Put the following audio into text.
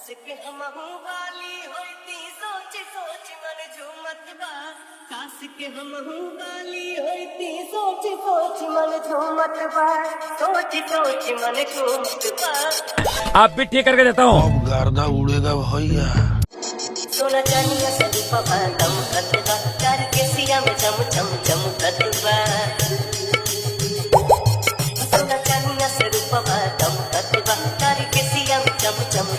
के हमहू वाली होती सोच सोच मन झूमत बा। काश के हमहू वाली होती सोच सोच मन झूमत बा। सोच सोच मन झूमत बा। आप भी ठीक करके देता हूँ। अब गर्दा उड़ेगा भैया। सोना चांदिया से रूपवा दमकत बा। तार के सिया में चम चम चमकत बा। सोना चांदिया से रूपवा दमकत बा। तार के सिया में चम चम